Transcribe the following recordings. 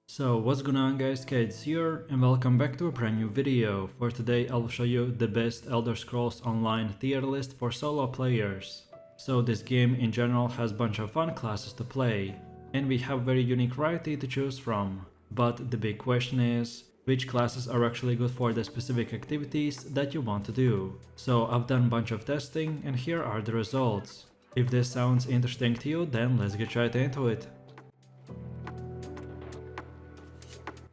So what's going on guys, Kades here and welcome back to a brand new video. For today I'll show you the best Elder Scrolls Online tier list for solo players. So this game in general has a bunch of fun classes to play and we have very unique variety to choose from. But the big question is, which classes are actually good for the specific activities that you want to do. So I've done a bunch of testing and here are the results. If this sounds interesting to you, then let's get right into it.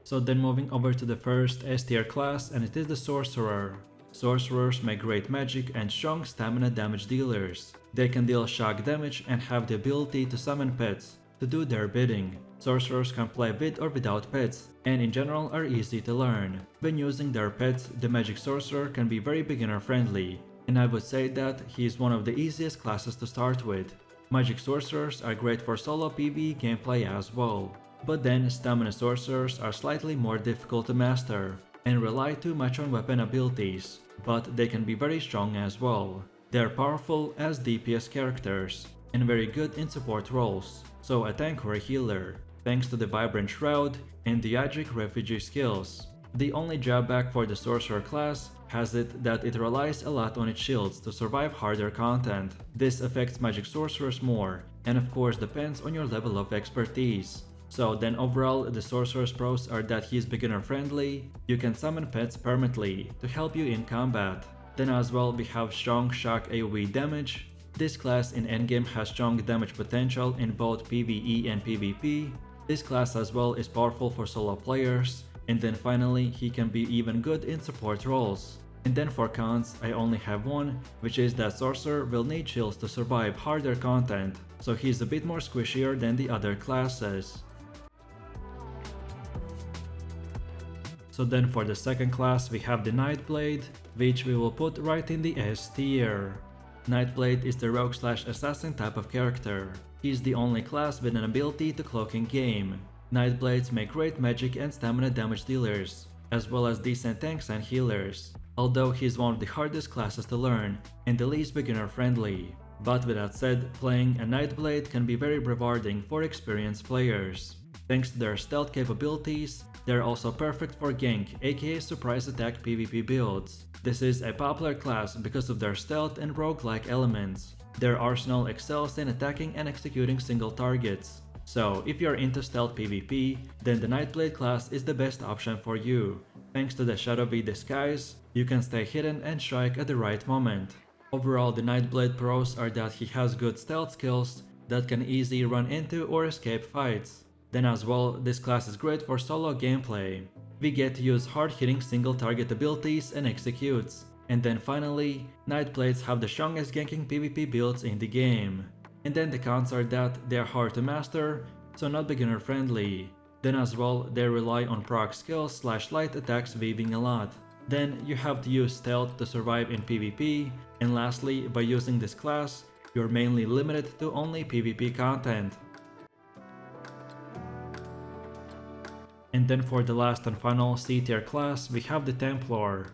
So then moving over to the first S tier class, and it is the Sorcerer. Sorcerers make great magic and strong stamina damage dealers. They can deal shock damage and have the ability to summon pets to do their bidding. Sorcerers can play with or without pets, and in general are easy to learn. When using their pets, the magic sorcerer can be very beginner friendly, and I would say that he is one of the easiest classes to start with. Magic sorcerers are great for solo PvE gameplay as well. But then stamina sorcerers are slightly more difficult to master and rely too much on weapon abilities, but they can be very strong as well. They are powerful as DPS characters and very good in support roles, so a tank or a healer, thanks to the Vibrant Shroud and the Yajic refugee skills. The only drawback for the sorcerer class has it that it relies a lot on its shields to survive harder content. This affects magic sorcerers more and of course depends on your level of expertise. So then overall, the sorcerer's pros are that he is beginner friendly, you can summon pets permanently to help you in combat. Then as well we have strong shock AoE damage. This class in endgame has strong damage potential in both PvE and PvP. This class as well is powerful for solo players. And then finally, he can be even good in support roles. And then for cons, I only have one, which is that Sorcerer will need shields to survive harder content, so he's a bit more squishier than the other classes. So then for the second class we have the Nightblade, which we will put right in the S tier. Nightblade is the rogue/assassin type of character. He is the only class with an ability to cloak in game. Nightblades make great magic and stamina damage dealers, as well as decent tanks and healers, although he is one of the hardest classes to learn and the least beginner friendly. But with that said, playing a Nightblade can be very rewarding for experienced players. Thanks to their stealth capabilities, they are also perfect for gank, aka surprise attack PvP builds. This is a popular class because of their stealth and roguelike elements. Their arsenal excels in attacking and executing single targets. So if you're into stealth PvP, then the Nightblade class is the best option for you. Thanks to the shadowy disguise, you can stay hidden and strike at the right moment. Overall, the Nightblade pros are that he has good stealth skills that can easily run into or escape fights. Then as well, this class is great for solo gameplay. We get to use hard-hitting single target abilities and executes. And then finally, Nightblades have the strongest ganking PvP builds in the game. And then the cons are that they are hard to master, so not beginner friendly. Then as well, they rely on proc skills / light attacks weaving a lot. Then you have to use stealth to survive in PvP. And lastly, by using this class, you're mainly limited to only PvP content. And then for the last and final C tier class, we have the Templar.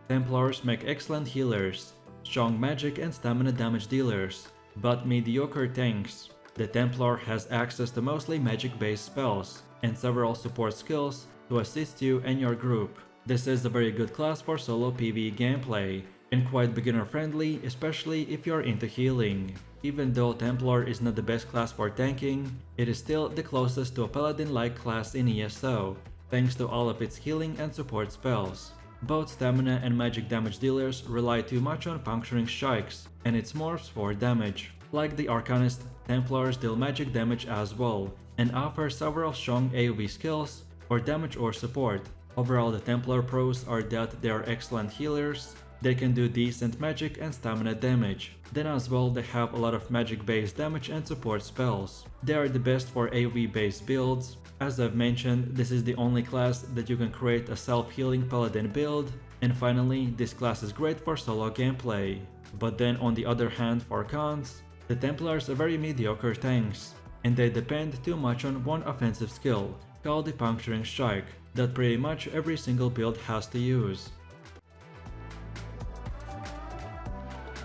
Templars make excellent healers, strong magic and stamina damage dealers, but mediocre tanks. The Templar has access to mostly magic based spells and several support skills to assist you and your group. This is a very good class for solo PvE gameplay and quite beginner friendly, especially if you're into healing. Even though Templar is not the best class for tanking, it is still the closest to a paladin-like class in ESO, thanks to all of its healing and support spells. Both stamina and magic damage dealers rely too much on puncturing strikes and its morphs for damage. Like the Arcanist, Templars deal magic damage as well, and offer several strong AoE skills for damage or support. Overall, the Templar pros are that they are excellent healers, they can do decent magic and stamina damage. Then as well, they have a lot of magic based damage and support spells. They are the best for AoE based builds. As I've mentioned, this is the only class that you can create a self-healing paladin build. And finally, this class is great for solo gameplay. But then on the other hand, for cons, the Templars are very mediocre tanks, and they depend too much on one offensive skill, called the puncturing strike, that pretty much every single build has to use.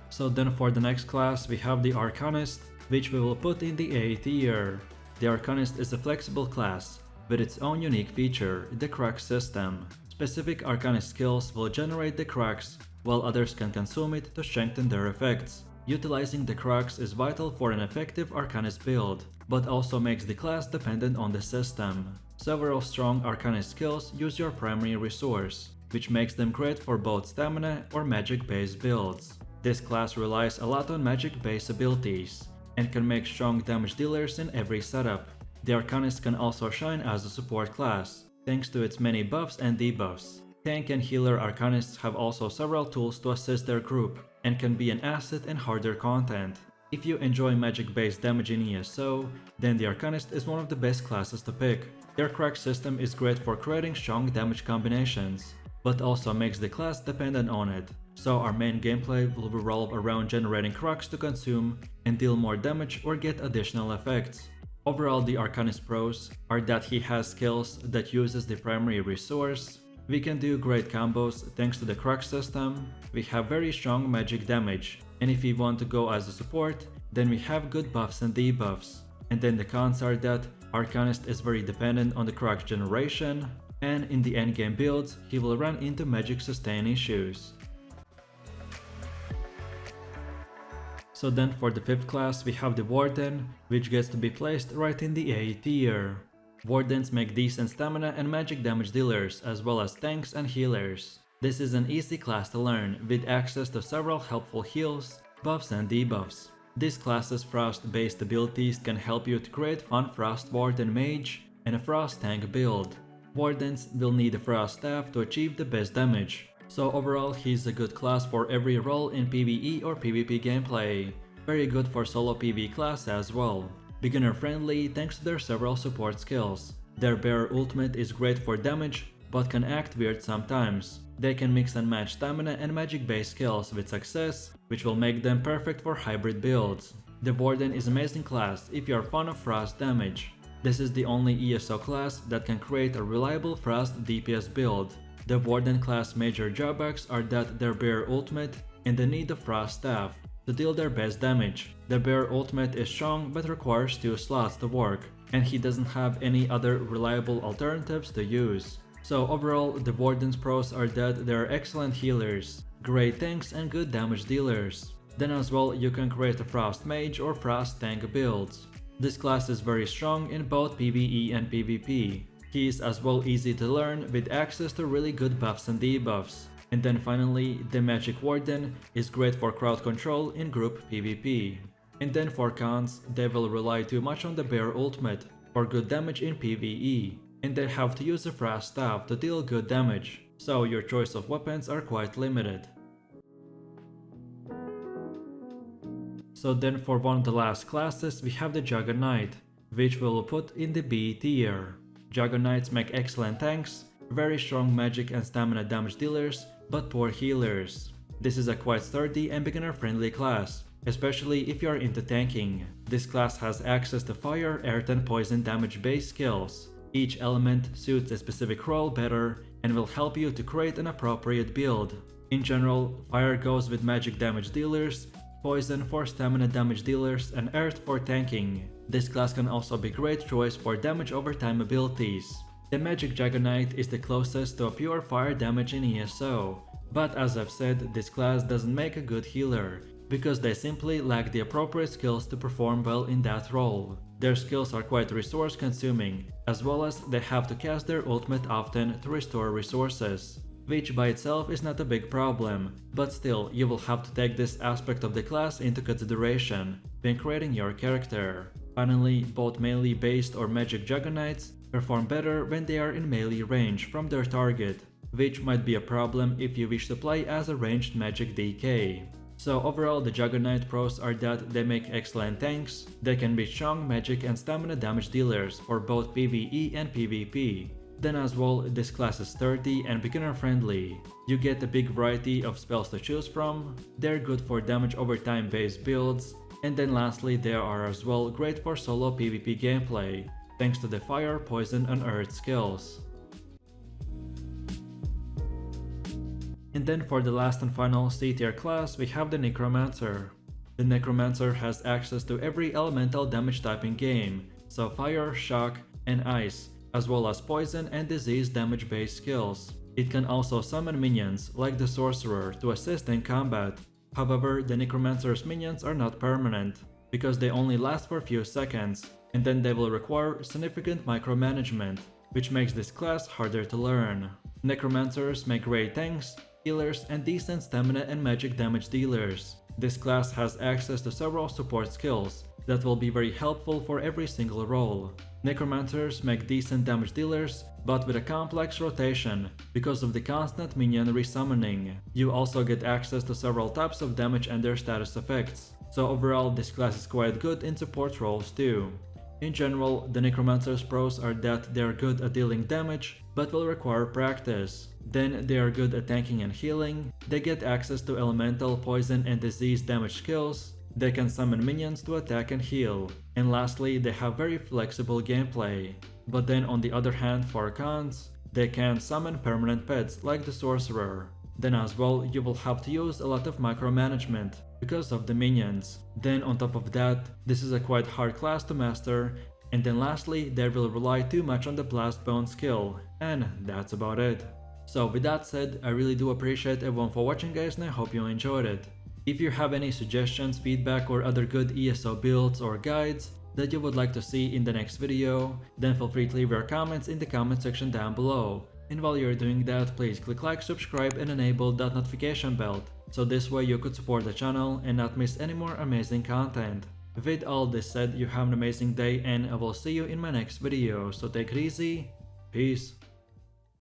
So then for the next class we have the Arcanist, which we will put in the A tier. The Arcanist is a flexible class. with its own unique feature, the crack system. Specific Arcanist skills will generate the cracks, while others can consume it to strengthen their effects. Utilizing the cracks is vital for an effective Arcanist build, but also makes the class dependent on the system. Several strong Arcanist skills use your primary resource, which makes them great for both stamina or magic-based builds. This class relies a lot on magic-based abilities, and can make strong damage dealers in every setup. The Arcanist can also shine as a support class, thanks to its many buffs and debuffs. Tank and healer Arcanists have also several tools to assist their group, and can be an asset in harder content. If you enjoy magic-based damage in ESO, then the Arcanist is one of the best classes to pick. Their crack system is great for creating strong damage combinations, but also makes the class dependent on it. So our main gameplay will revolve around generating cracks to consume and deal more damage or get additional effects. Overall, the Arcanist pros are that he has skills that uses the primary resource. We can do great combos thanks to the crack system, we have very strong magic damage, and if we want to go as a support, then we have good buffs and debuffs. And then the cons are that Arcanist is very dependent on the crack generation, and in the endgame builds, he will run into magic sustain issues. So then for the 5th class we have the Warden, which gets to be placed right in the A tier. Wardens make decent stamina and magic damage dealers, as well as tanks and healers. This is an easy class to learn, with access to several helpful heals, buffs and debuffs. This class's frost-based abilities can help you to create fun Frost Warden Mage and a Frost Tank build. Wardens will need a Frost Staff to achieve the best damage, so overall he's a good class for every role in PvE or PvP gameplay. Very good for solo PvE class as well. Beginner friendly thanks to their several support skills. Their bearer ultimate is great for damage, but can act weird sometimes. They can mix and match stamina and magic based skills with success, which will make them perfect for hybrid builds. The Warden is an amazing class if you are fond of frost damage. This is the only ESO class that can create a reliable frost DPS build. The Warden class major drawbacks are that their bearer ultimate and the need of Frost Staff to deal their best damage. The bearer ultimate is strong but requires 2 slots to work, and he doesn't have any other reliable alternatives to use. So overall, the Warden's pros are that they are excellent healers, great tanks and good damage dealers. Then as well you can create a Frost Mage or Frost Tank builds. This class is very strong in both PvE and PvP. He is as well easy to learn with access to really good buffs and debuffs. And then finally, the Magic Warden is great for crowd control in group PvP. And then for cons, they will rely too much on the bearer ultimate for good damage in PvE, and they have to use a Frost Staff to deal good damage, so your choice of weapons are quite limited. So then for one of the last classes we have the Jagon Knight, which we will put in the B tier. Jagon Knights make excellent tanks, very strong magic and stamina damage dealers, but poor healers. This is a quite sturdy and beginner friendly class, especially if you are into tanking. This class has access to fire, earth and poison damage based skills. Each element suits a specific role better and will help you to create an appropriate build. In general, fire goes with magic damage dealers, poison for stamina damage dealers and earth for tanking. This class can also be a great choice for damage over time abilities. The Magic Jagon Knight is the closest to a pure fire damage in ESO, but as I've said, this class doesn't make a good healer, because they simply lack the appropriate skills to perform well in that role. Their skills are quite resource consuming, as well as they have to cast their ultimate often to restore resources, which by itself is not a big problem, but still you will have to take this aspect of the class into consideration when creating your character. Finally, both melee based or magic Jagon Knights perform better when they are in melee range from their target, which might be a problem if you wish to play as a ranged magic DK. So overall, the Jagon Knight pros are that they make excellent tanks, they can be strong magic and stamina damage dealers for both PvE and PvP. Then as well, this class is sturdy and beginner friendly. You get a big variety of spells to choose from, they're good for damage over time based builds, and then lastly they are as well great for solo PvP gameplay, thanks to the fire, poison and earth skills. And then for the last and final C tier class we have the Necromancer. The Necromancer has access to every elemental damage type in game, so fire, shock and ice, as well as poison and disease damage based skills. It can also summon minions like the Sorcerer to assist in combat. However, the Necromancer's minions are not permanent, because they only last for a few seconds, and then they will require significant micromanagement, which makes this class harder to learn. Necromancers make great tanks, healers, and decent stamina and magic damage dealers. This class has access to several support skills that will be very helpful for every single role. Necromancers make decent damage dealers, but with a complex rotation because of the constant minion resummoning. You also get access to several types of damage and their status effects, so overall this class is quite good in support roles too. In general, the Necromancer's pros are that they are good at dealing damage, but will require practice. Then they are good at tanking and healing, they get access to elemental, poison, and disease damage skills, they can summon minions to attack and heal, and lastly they have very flexible gameplay. But then on the other hand, for cons, they can summon permanent pets like the Sorcerer. Then as well you will have to use a lot of micromanagement because of the minions. Then on top of that, this is a quite hard class to master, and then lastly they will rely too much on the blast bone skill, and that's about it. So with that said, I really do appreciate everyone for watching guys, and I hope you enjoyed it. If you have any suggestions, feedback, or other good ESO builds or guides that you would like to see in the next video, then feel free to leave your comments in the comment section down below. And while you're doing that, please click like, subscribe, and enable that notification bell, so this way you could support the channel and not miss any more amazing content. With all this said, you have an amazing day, and I will see you in my next video, so take it easy, peace.